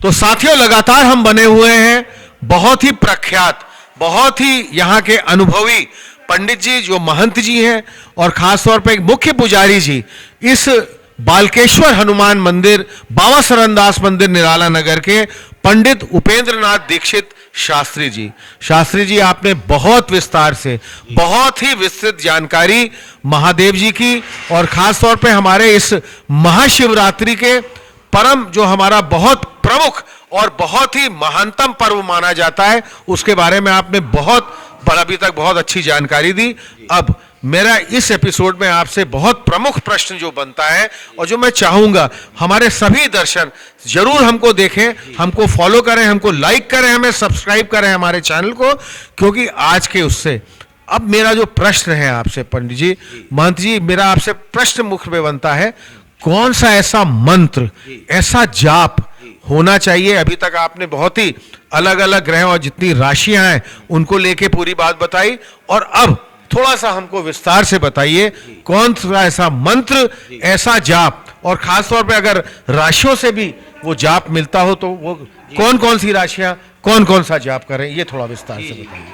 तो साथियों, लगातार हम बने हुए हैं बहुत ही प्रख्यात, बहुत ही यहाँ के अनुभवी पंडित जी जो महंत जी हैं, और खासतौर पर एक मुख्य पुजारी जी इस बालकेश्वर हनुमान मंदिर, बाबा सरनदास मंदिर, निराला नगर के पंडित उपेंद्रनाथ दीक्षित शास्त्री जी। शास्त्री जी, आपने बहुत विस्तार से, बहुत ही विस्तृत जानकारी महादेव जी की, और खासतौर पे हमारे इस महाशिवरात्रि के परम, जो हमारा बहुत प्रमुख और बहुत ही महानतम पर्व माना जाता है, उसके बारे में आपने अभी तक बहुत अच्छी जानकारी दी। अब मेरा इस एपिसोड में आपसे बहुत प्रमुख प्रश्न जो बनता है, और जो मैं चाहूंगा हमारे सभी दर्शक जरूर हमको देखें, हमको फॉलो करें, हमको लाइक करें, हमें सब्सक्राइब करें हमारे चैनल को, क्योंकि आज के उससे अब मेरा जो प्रश्न है आपसे पंडित जी, महंत जी, मेरा आपसे प्रश्न मुख्य में बनता है, कौन सा ऐसा मंत्र, ऐसा जाप होना चाहिए? अभी तक आपने बहुत ही अलग अलग ग्रह और जितनी राशियां हैं उनको लेके पूरी बात बताई, और अब थोड़ा सा हमको विस्तार से बताइए कौन सा ऐसा मंत्र, ऐसा जाप, और खासतौर पे अगर राशियों से भी वो जाप मिलता हो तो वो कौन कौन सी राशियां, कौन कौन सा जाप करें, ये थोड़ा विस्तार से बताइए।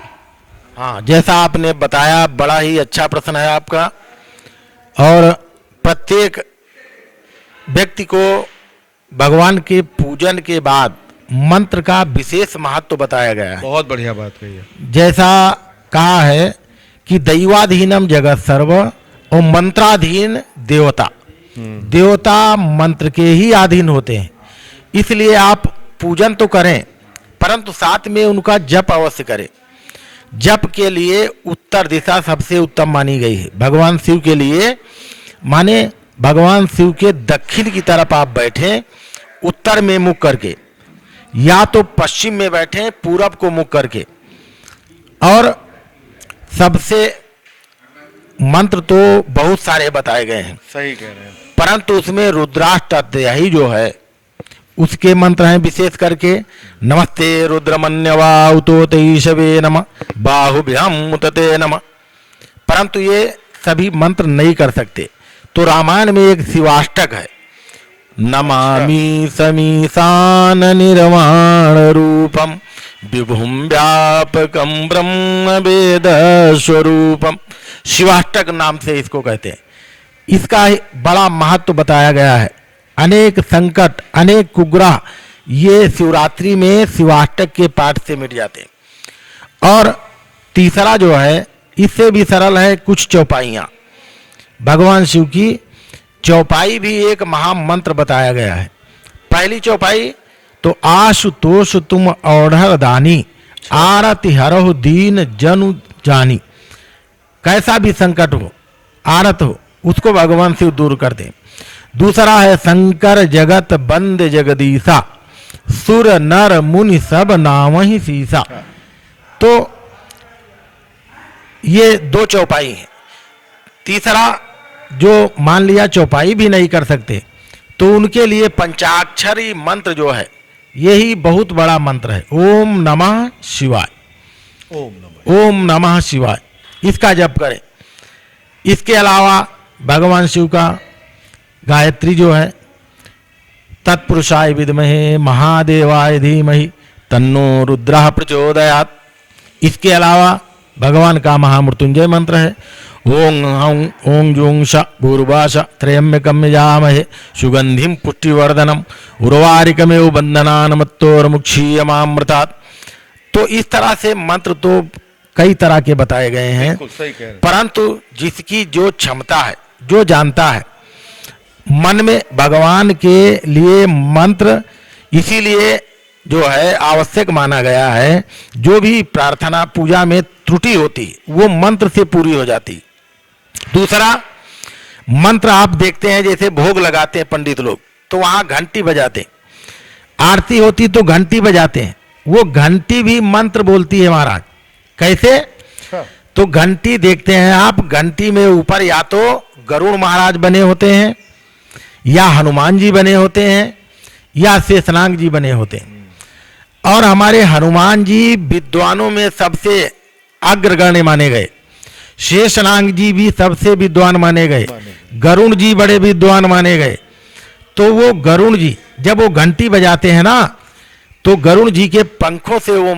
हाँ, जैसा आपने बताया, बड़ा ही अच्छा प्रश्न है आपका, और प्रत्येक व्यक्ति को भगवान के पूजन के बाद मंत्र का विशेष महत्व बताया गया है। बहुत बढ़िया बात कही है। जैसा कहा है कि दैवाधीनम जगत सर्व और मंत्राधीन देवता। देवता मंत्र के ही अधीन होते हैं, इसलिए आप पूजन तो करें परंतु साथ में उनका जप अवश्य करें। जप के लिए उत्तर दिशा सबसे उत्तम मानी गई है भगवान शिव के लिए। माने भगवान शिव के दक्षिण की तरफ आप बैठें, उत्तर में मुख करके, या तो पश्चिम में बैठें पूरब को मुख करके। और सबसे मंत्र तो बहुत सारे बताए गए हैं, सही कह रहे हैं, परंतु उसमें रुद्राष्टध्यायी जो है उसके मंत्र हैं विशेष करके, नमस्ते रुद्रमन्यवा उतोतैषवे नमः बाहुभ्याम मुतते नमः। परंतु ये सभी मंत्र नहीं कर सकते, तो रामायण में एक शिवाष्टक है, नमामि समीसान निर्वाण रूपम विभुम व्यापकम ब्रह्म वेद स्वरूपम, शिवाष्टक नाम से इसको कहते हैं। इसका बड़ा महत्व बताया गया है। अनेक संकट, अनेक कुग्रह ये शिवरात्रि में शिवाष्टक के पाठ से मिट जाते हैं। और तीसरा जो है, इससे भी सरल है, कुछ चौपाइयाँ। भगवान शिव की चौपाई भी एक महामंत्र बताया गया है। पहली चौपाई तो आशुतोष तुम औढ़ दानी, आरति हरहु दीन जनु जानी। कैसा भी संकट हो, आरत हो, उसको भगवान शिव दूर कर दें। दूसरा है शंकर जगत बंद जगदीसा, सुर नर मुनि सब नाम ही सीसा। तो ये दो चौपाई है। तीसरा जो मान लिया चौपाई भी नहीं कर सकते, तो उनके लिए पंचाक्षरी मंत्र जो है यही बहुत बड़ा मंत्र है, ओम नमः शिवाय, ओम नमः शिवाय, इसका जप करें। इसके अलावा भगवान शिव का गायत्री जो है, तत्पुरुषाय विद्महे महादेवाय धीमहि तन्नो रुद्रः प्रचोदयात्। इसके अलावा भगवान का महामृत्युंजय मंत्र है, ओं हं ओं जूं श भूर्भाश त्रयम्बकं यजामहे सुगंधिं पुष्टिवर्धनम उर्वारिकमेव बंधनान्मुक्तोर्मुक्षीयमामृतात्। तो इस तरह से मंत्र तो कई तरह के बताए गए हैं, परंतु जिसकी जो क्षमता है, जो जानता है, मन में भगवान के लिए मंत्र इसीलिए जो है आवश्यक माना गया है। जो भी प्रार्थना पूजा में त्रुटि होती वो मंत्र से पूरी हो जाती। दूसरा मंत्र आप देखते हैं, जैसे भोग लगाते हैं पंडित लोग तो वहां घंटी बजाते, आरती होती तो घंटी बजाते हैं, वो घंटी भी मंत्र बोलती है महाराज। कैसे? तो घंटी देखते हैं आप, घंटी में ऊपर या तो गरुड़ महाराज बने होते हैं, या हनुमान जी बने होते हैं, या शेषनाग जी बने होते हैं। और हमारे हनुमान जी विद्वानों में सबसे अग्रगण्य माने गए, शेषनाग जी भी सबसे विद्वान माने गए, गरुड़ जी बड़े विद्वान माने गए। तो वो गरुड़ जी जब वो घंटी बजाते हैं ना, तो गरुड़ जी के पंखों से वो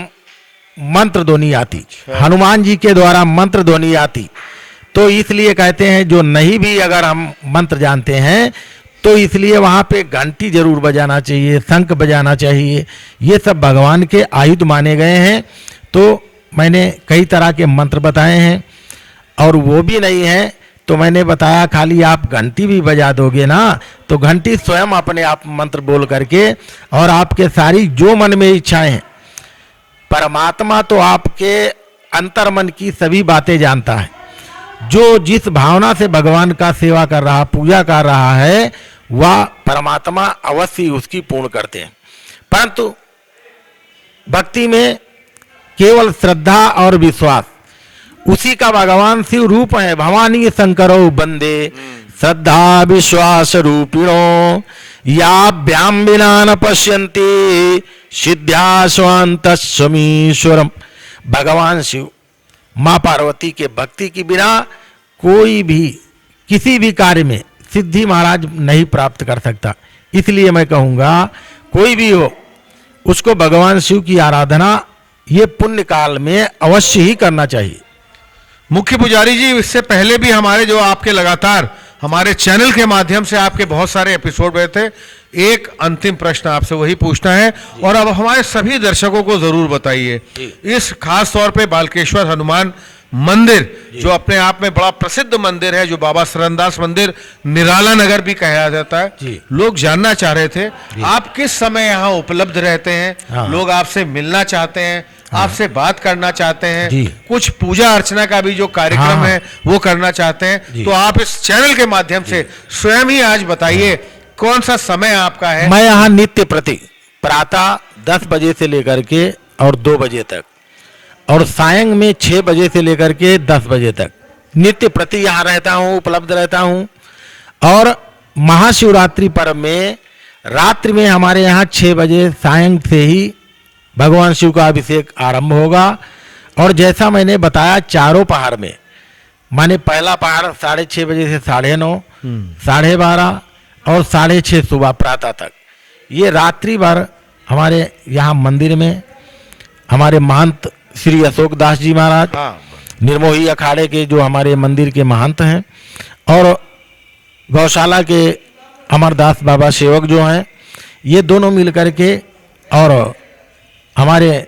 मंत्र ध्वनि आती, हनुमान जी के द्वारा मंत्र ध्वनि आती। तो इसलिए कहते हैं जो नहीं भी अगर हम मंत्र जानते हैं तो इसलिए वहाँ पे घंटी जरूर बजाना चाहिए, शंख बजाना चाहिए। ये सब भगवान के आयुध माने गए हैं। तो मैंने कई तरह के मंत्र बताए हैं, और वो भी नहीं है तो मैंने बताया खाली आप घंटी भी बजा दोगे ना तो घंटी स्वयं अपने आप मंत्र बोल करके, और आपके सारी जो मन में इच्छाएं हैं, परमात्मा तो आपके अंतर्मन की सभी बातें जानता है। जो जिस भावना से भगवान का सेवा कर रहा, पूजा कर रहा है, वह परमात्मा अवश्य उसकी पूर्ण करते हैं। परंतु भक्ति में केवल श्रद्धा और विश्वास, उसी का भगवान शिव रूप है। भवानी शंकरो वंदे श्रद्धा विश्वास रूपिणो याभ्याम बिना न पश्यन्ति सिद्ध्या स्वान्तस्वमीश्वरम। भगवान शिव माँ पार्वती के भक्ति के बिना कोई भी किसी भी कार्य में सिद्धि महाराज नहीं प्राप्त कर सकता। इसलिए मैं कहूँगा कोई भी हो उसको भगवान शिव की आराधना ये पुण्य काल में अवश्य ही करना चाहिए। मुख्य पुजारी जी, इससे पहले भी हमारे जो आपके लगातार हमारे चैनल के माध्यम से आपके बहुत सारे एपिसोड हुए थे। एक अंतिम प्रश्न आपसे वही पूछना है, और अब हमारे सभी दर्शकों को जरूर बताइए, इस खास तौर पे बालकेश्वर हनुमान मंदिर जो अपने आप में बड़ा प्रसिद्ध मंदिर है, जो बाबा सरनदास मंदिर निराला नगर भी कहा जाता है, लोग जानना चाह रहे थे आप किस समय यहाँ उपलब्ध रहते हैं। हाँ। लोग आपसे मिलना चाहते हैं, आपसे बात करना चाहते हैं, जी। कुछ पूजा अर्चना का भी जो कार्यक्रम हाँ। है वो करना चाहते हैं। तो आप इस चैनल के माध्यम से स्वयं ही आज बताइए कौन सा समय आपका है। मैं यहाँ नित्य प्रति प्रातः 10 बजे से लेकर के और 2 बजे तक, और सायं में 6 बजे से लेकर के 10 बजे तक नित्य प्रति यहाँ रहता हूँ, उपलब्ध रहता हूँ। और महाशिवरात्रि पर्व में रात्रि में हमारे यहाँ 6 बजे सायं से ही भगवान शिव का अभिषेक आरंभ होगा। और जैसा मैंने बताया चारों पहाड़ में, माने पहला पहाड़ 6:30 बजे से 9:30, 12:30 और 6:30 सुबह प्रातः तक, ये रात्रि भर हमारे यहाँ मंदिर में हमारे महंत श्री अशोक दास जी महाराज, निर्मोही अखाड़े के जो हमारे मंदिर के महंत हैं, और गौशाला के अमरदास बाबा सेवक जो हैं, ये दोनों मिलकर के, और हमारे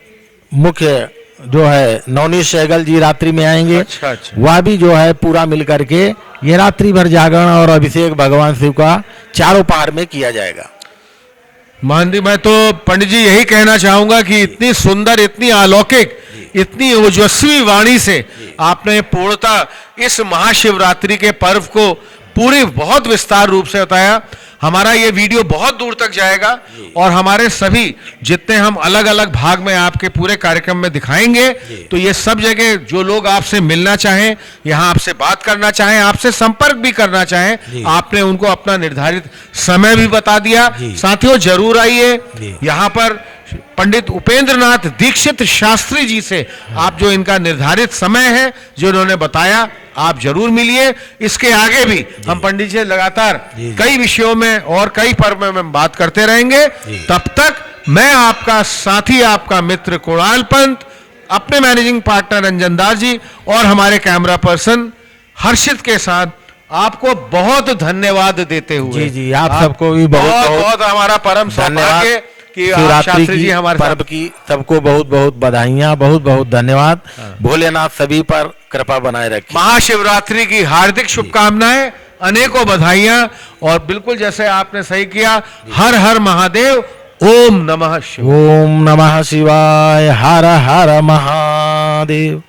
मुख्य जो है नवनीत सहगल जी रात्रि में आएंगे। अच्छा। वह भी जो है पूरा मिलकर के ये रात्रि भर जागरण और अभिषेक भगवान शिव का चारों पहाड़ में किया जाएगा। महांदी, मैं तो पंडित जी यही कहना चाहूंगा कि इतनी सुंदर, इतनी अलौकिक, इतनी ओजस्वी वाणी से आपने पूर्णता इस महाशिवरात्रि के पर्व को पूरी बहुत विस्तार रूप से बताया। हमारा ये वीडियो बहुत दूर तक जाएगा, और हमारे सभी जितने हम अलग अलग भाग में आपके पूरे कार्यक्रम में दिखाएंगे, तो ये सब जगह जो लोग आपसे मिलना चाहें, यहाँ आपसे बात करना चाहें, आपसे संपर्क भी करना चाहें, आपने उनको अपना निर्धारित समय भी बता दिया। साथियों जरूर आइए यहाँ पर पंडित उपेंद्र नाथ दीक्षित शास्त्री जी से आप जो इनका निर्धारित समय है जो उन्होंने बताया, आप जरूर मिलिए। इसके आगे भी हम पंडित जी लगातार कई विषयों में और कई पर्व में बात करते रहेंगे। तब तक मैं आपका साथी, आपका मित्र कुणाल पंत, अपने मैनेजिंग पार्टनर रंजन दास जी और हमारे कैमरा पर्सन हर्षित के साथ आपको बहुत धन्यवाद देते हुए, जी आप सबको भी बहुत हमारा परम सौभाग्य कि शिवरात्रि शास्त्री जी हमारे पर्व की सबको बहुत बहुत बधाइयाँ, बहुत बहुत धन्यवाद। भोलेनाथ सभी पर कृपा बनाए रखे। महाशिवरात्रि की हार्दिक शुभकामनाएं, अनेकों बधाइयां, और बिल्कुल जैसे आपने सही किया, हर हर महादेव, ओम नमः शिवाय। ओम नमः शिवाय, हर हर महादेव।